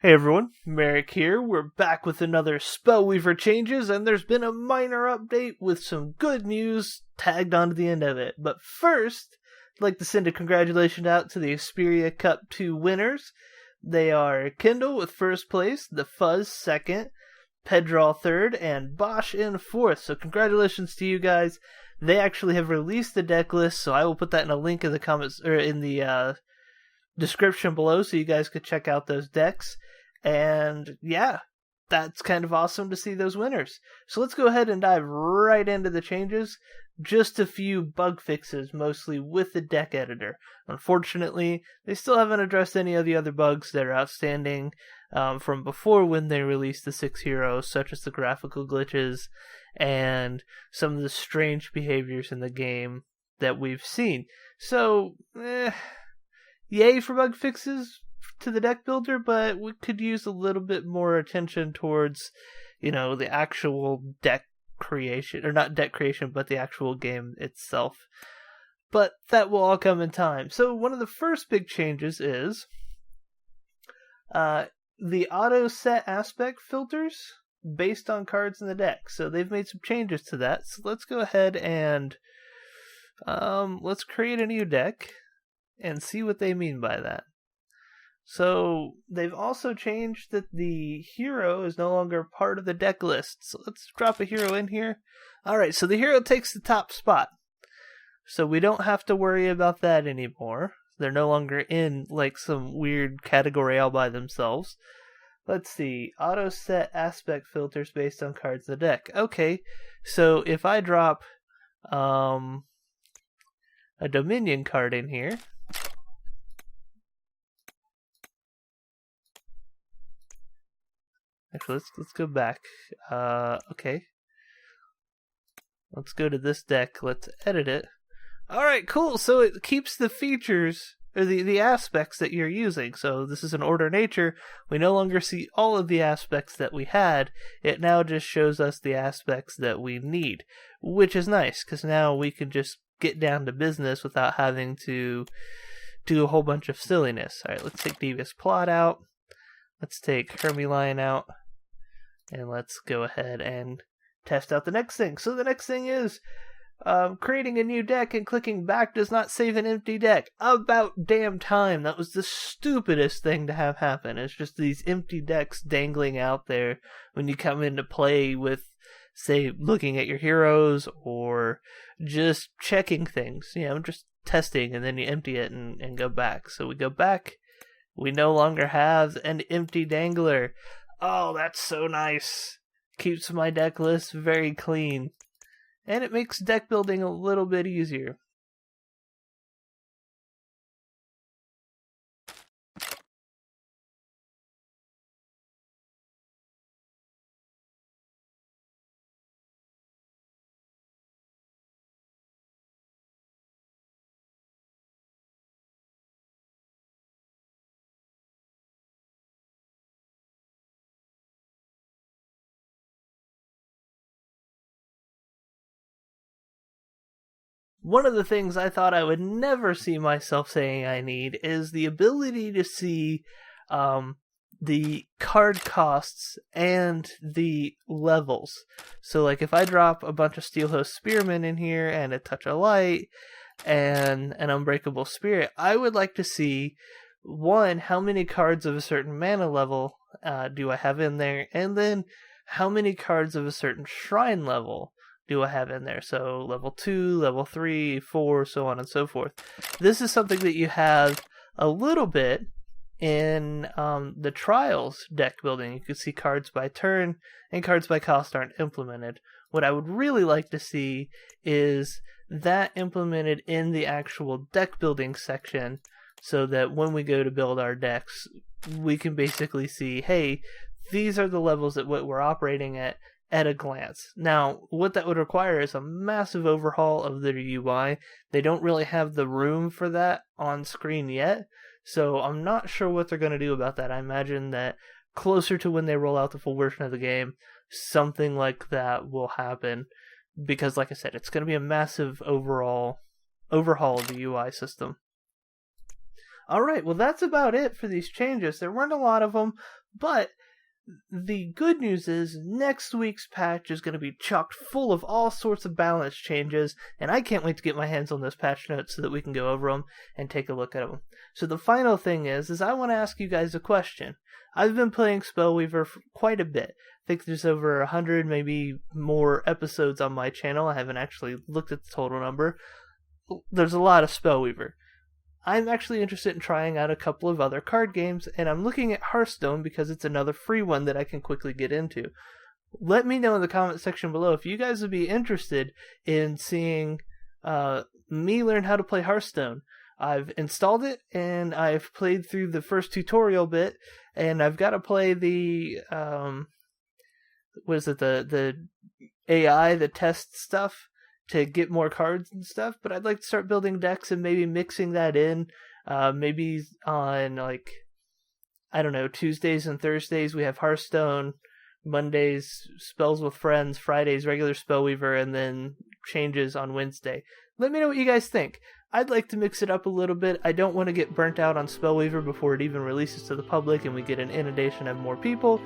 Hey everyone, Merric here. We're back with another Spellweaver changes, and there's been a minor update with some good news tagged onto the end of it. But first, I'd like to send a congratulations out to the Xperia Cup 2 winners. They are Kindle with first place, the Fuzz second, Pedral third, and Bosch in fourth. So congratulations to you guys. They actually have released the deck list, so I will put that in a link in the comments or in the description below, so you guys could check out those decks. And yeah, that's kind of awesome to see those winners. So let's go ahead and dive right into the changes. Just a few bug fixes, mostly with the deck editor. Unfortunately, they still haven't addressed any of the other bugs that are outstanding from before when they released the 6 heroes, such as the graphical glitches and some of the strange behaviors in the game that we've seen. So, yay for bug fixes to the deck builder, but we could use a little bit more attention towards, the actual deck creation, or not deck creation, but the actual game itself. But that will all come in time. So one of the first big changes is the auto set aspect filters based on cards in the deck. So they've made some changes to that. So let's go ahead and let's create a new deck and see what they mean by that. So they've also changed that the hero is no longer part of the deck list. So let's drop a hero in here. Alright, so the hero takes the top spot. So we don't have to worry about that anymore. They're no longer in like some weird category all by themselves. Let's see. Auto set aspect filters based on cards in the deck. Okay, so if I drop a Dominion card in here, actually, let's go back. Okay. Let's go to this deck. Let's edit it. Alright, cool. So it keeps the features, or the aspects that you're using. So this is an order nature. We no longer see all of the aspects that we had. It now just shows us the aspects that we need, which is nice, because now we can just get down to business without having to do a whole bunch of silliness. Alright, let's take Devious Plot out. Let's take Hermelion out. And let's go ahead and test out the next thing. So the next thing is creating a new deck and clicking back does not save an empty deck. About damn time. That was the stupidest thing to have happen. It's just these empty decks dangling out there when you come into play with, say, looking at your heroes or just checking things. Just testing, and then you empty it and go back. So we go back. We no longer have an empty dangler. Oh, that's so nice. Keeps my deck list very clean. And it makes deck building a little bit easier. One of the things I thought I would never see myself saying I need is the ability to see the card costs and the levels. So like if I drop a bunch of Steelhost Spearmen in here and a Touch of Light and an Unbreakable Spirit, I would like to see, one, how many cards of a certain mana level do I have in there, and then how many cards of a certain shrine level do I have in there. So level 2, level 3, 4, so on and so forth. This is something that you have a little bit in the Trials deck building. You can see cards by turn and cards by cost aren't implemented. What I would really like to see is that implemented in the actual deck building section, so that when we go to build our decks, we can basically see, hey, these are the levels that we're operating at a glance. Now, what that would require is a massive overhaul of their UI. They don't really have the room for that on screen yet, so I'm not sure what they're going to do about that. I imagine that closer to when they roll out the full version of the game, something like that will happen, because like I said, it's going to be a massive overhaul of the UI system. Alright, well that's about it for these changes. There weren't a lot of them, But the good news is next week's patch is going to be chock full of all sorts of balance changes, and I can't wait to get my hands on those patch notes so that we can go over them and take a look at them. So the final thing is I want to ask you guys a question. I've been playing Spellweaver for quite a bit. I think there's over 100, maybe more episodes on my channel. I haven't actually looked at the total number. There's a lot of Spellweaver. I'm actually interested in trying out a couple of other card games, and I'm looking at Hearthstone because it's another free one that I can quickly get into. Let me know in the comment section below if you guys would be interested in seeing me learn how to play Hearthstone. I've installed it, and I've played through the first tutorial bit, and I've got to play the, the AI, the test stuff, to get more cards and stuff, but I'd like to start building decks and maybe mixing that in. Maybe on, Tuesdays and Thursdays we have Hearthstone, Mondays Spells with Friends, Fridays regular Spellweaver, and then changes on Wednesday. Let me know what you guys think. I'd like to mix it up a little bit. I don't want to get burnt out on Spellweaver before it even releases to the public and we get an inundation of more people.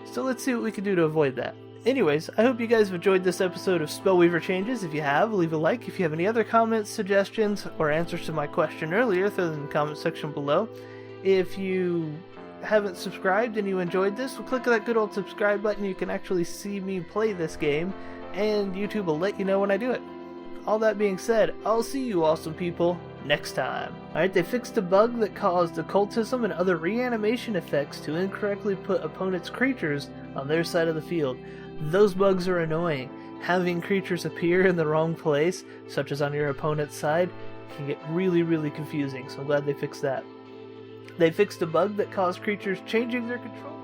So let's see what we can do to avoid that. Anyways, I hope you guys have enjoyed this episode of Spellweaver Changes. If you have, leave a like. If you have any other comments, suggestions, or answers to my question earlier, throw them in the comment section below. If you haven't subscribed and you enjoyed this, well, click that good old subscribe button. You can actually see me play this game, and YouTube will let you know when I do it. All that being said, I'll see you awesome people next time. Alright, they fixed a bug that caused occultism and other reanimation effects to incorrectly put opponents' creatures on their side of the field. Those bugs are annoying. Having creatures appear in the wrong place, such as on your opponent's side, can get really, really confusing, so I'm glad they fixed that. They fixed a bug that caused creatures changing their control